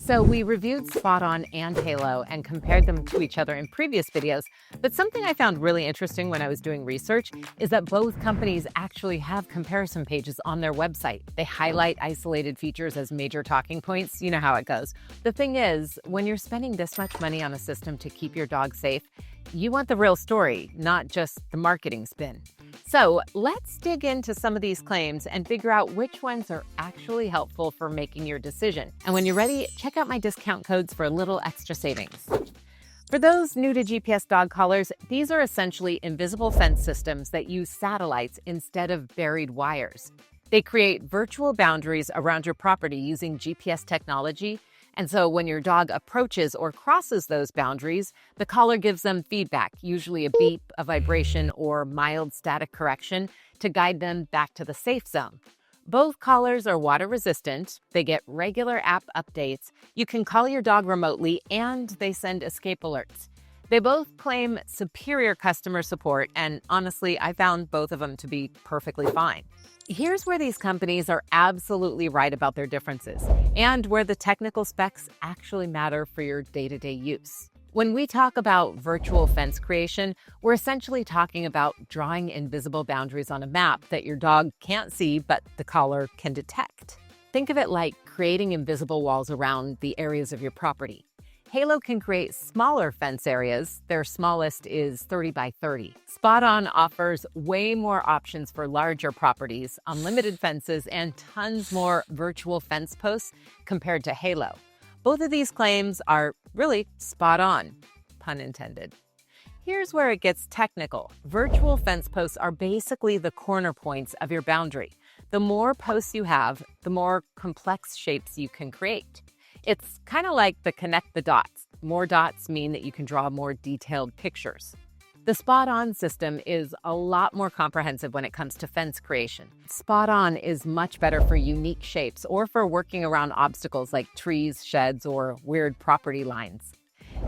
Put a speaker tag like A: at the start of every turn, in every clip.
A: So we reviewed SpotOn and Halo and compared them to each other in previous videos, but something I found really interesting when I was doing research is that both companies actually have comparison pages on their website. They highlight isolated features as major talking points. You know how it goes. The thing is, when you're spending this much money on a system to keep your dog safe, you want the real story, not just the marketing spin. So let's dig into some of these claims and figure out which ones are actually helpful for making your decision. And when you're ready, check out my discount codes for a little extra savings. For those new to GPS dog collars, these are essentially invisible fence systems that use satellites instead of buried wires. They create virtual boundaries around your property using GPS technology. And so when your dog approaches or crosses those boundaries, the collar gives them feedback, usually a beep, a vibration, or mild static correction to guide them back to the safe zone. Both collars are water resistant, they get regular app updates, you can call your dog remotely, and they send escape alerts. They both claim superior customer support, and honestly, I found both of them to be perfectly fine. Here's where these companies are absolutely right about their differences, and where the technical specs actually matter for your day-to-day use. When we talk about virtual fence creation, we're essentially talking about drawing invisible boundaries on a map that your dog can't see, but the collar can detect. Think of it like creating invisible walls around the areas of your property. Halo can create smaller fence areas. Their smallest is 30 by 30. SpotOn offers way more options for larger properties, unlimited fences, and tons more virtual fence posts compared to Halo. Both of these claims are really spot on, pun intended. Here's where it gets technical. Virtual fence posts are basically the corner points of your boundary. The more posts you have, the more complex shapes you can create. It's kind of like the connect the dots. More dots mean that you can draw more detailed pictures. The SpotOn system is a lot more comprehensive when it comes to fence creation. SpotOn is much better for unique shapes or for working around obstacles like trees, sheds, or weird property lines.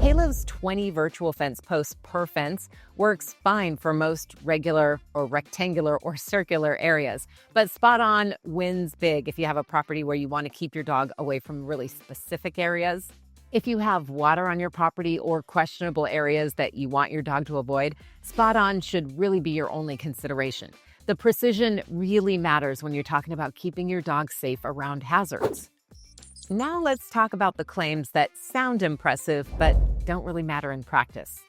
A: Halo's 20 virtual fence posts per fence works fine for most regular or rectangular or circular areas, but SpotOn wins big if you have a property where you want to keep your dog away from really specific areas. If you have water on your property or questionable areas that you want your dog to avoid, SpotOn should really be your only consideration. The precision really matters when you're talking about keeping your dog safe around hazards. Now let's talk about the claims that sound impressive but don't really matter in practice.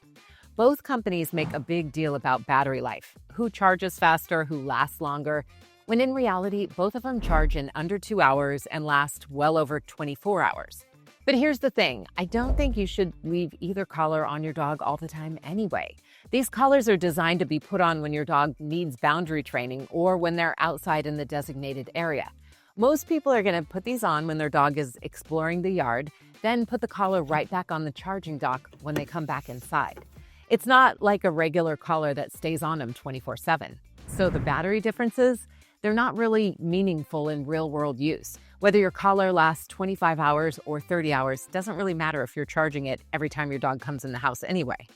A: Both companies make a big deal about battery life, who charges faster, who lasts longer, when in reality, both of them charge in under 2 hours and last well over 24 hours. But here's the thing, I don't think you should leave either collar on your dog all the time anyway. These collars are designed to be put on when your dog needs boundary training or when they're outside in the designated area. Most people are going to put these on when their dog is exploring the yard, then put the collar right back on the charging dock when they come back inside. It's not like a regular collar that stays on them 24/7. So the battery differences, they're not really meaningful in real-world use. Whether your collar lasts 25 hours or 30 hours doesn't really matter if you're charging it every time your dog comes in the house anyway.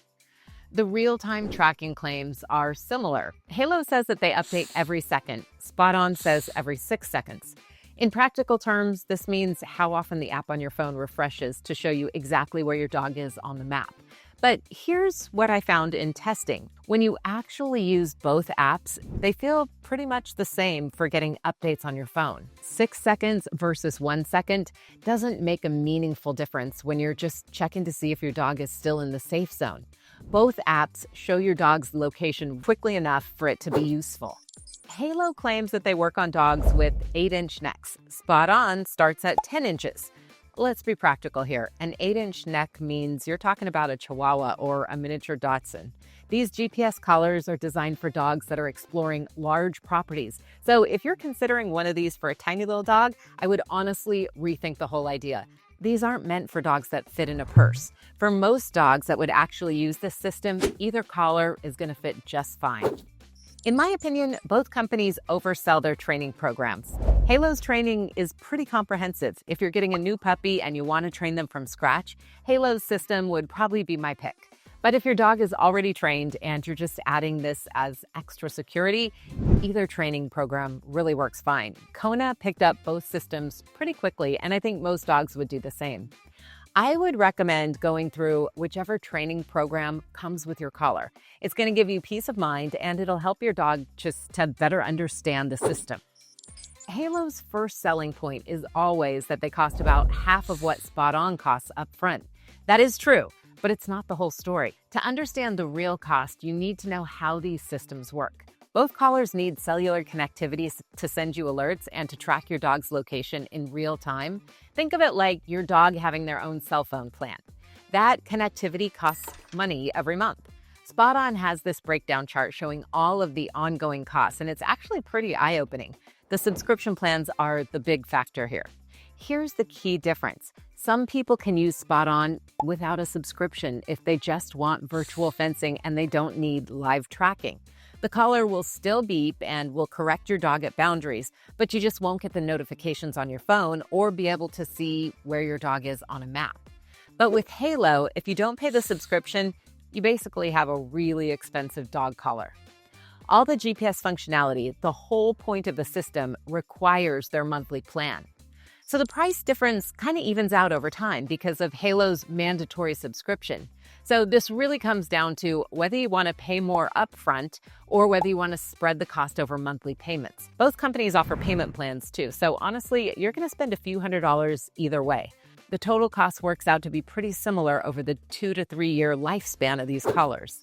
A: The real-time tracking claims are similar. Halo says that they update every second. SpotOn says every 6 seconds. In practical terms, this means how often the app on your phone refreshes to show you exactly where your dog is on the map. But here's what I found in testing. When you actually use both apps, they feel pretty much the same for getting updates on your phone. 6 seconds versus 1 second doesn't make a meaningful difference when you're just checking to see if your dog is still in the safe zone. Both apps show your dog's location quickly enough for it to be useful. Halo claims that they work on dogs with 8-inch necks. SpotOn starts at 10 inches. Let's be practical here. An 8-inch neck means you're talking about a Chihuahua or a miniature Dachshund. These GPS collars are designed for dogs that are exploring large properties. So if you're considering one of these for a tiny little dog, I would honestly rethink the whole idea. These aren't meant for dogs that fit in a purse. For most dogs that would actually use this system, either collar is going to fit just fine. In my opinion, both companies oversell their training programs. Halo's training is pretty comprehensive. If you're getting a new puppy and you want to train them from scratch, Halo's system would probably be my pick. But if your dog is already trained and you're just adding this as extra security, either training program really works fine. Kona picked up both systems pretty quickly, and I think most dogs would do the same. I would recommend going through whichever training program comes with your collar. It's going to give you peace of mind, and it'll help your dog just to better understand the system. Halo's first selling point is always that they cost about half of what SpotOn costs up front. That is true, but it's not the whole story. To understand the real cost, you need to know how these systems work. Both collars need cellular connectivity to send you alerts and to track your dog's location in real time. Think of it like your dog having their own cell phone plan. That connectivity costs money every month. SpotOn has this breakdown chart showing all of the ongoing costs, and it's actually pretty eye-opening. The subscription plans are the big factor here. Here's the key difference. Some people can use SpotOn without a subscription if they just want virtual fencing and they don't need live tracking. The collar will still beep and will correct your dog at boundaries, but you just won't get the notifications on your phone or be able to see where your dog is on a map. But with Halo, if you don't pay the subscription, you basically have a really expensive dog collar. All the GPS functionality, the whole point of the system, requires their monthly plan. So the price difference kind of evens out over time because of Halo's mandatory subscription. So this really comes down to whether you want to pay more upfront or whether you want to spread the cost over monthly payments. Both companies offer payment plans too, so honestly, you're going to spend a few $100s either way. The total cost works out to be pretty similar over the 2 to 3 year lifespan of these collars.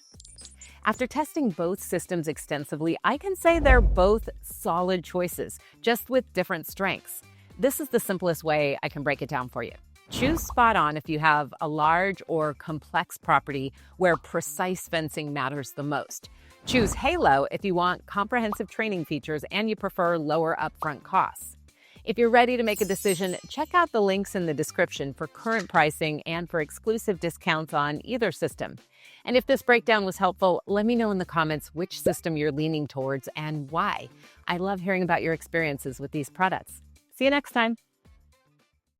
A: After testing both systems extensively, I can say they're both solid choices, just with different strengths. This is the simplest way I can break it down for you. Choose SpotOn if you have a large or complex property where precise fencing matters the most. Choose Halo if you want comprehensive training features and you prefer lower upfront costs. If you're ready to make a decision, check out the links in the description for current pricing and for exclusive discounts on either system. And if this breakdown was helpful, let me know in the comments which system you're leaning towards and why. I love hearing about your experiences with these products. See you next time.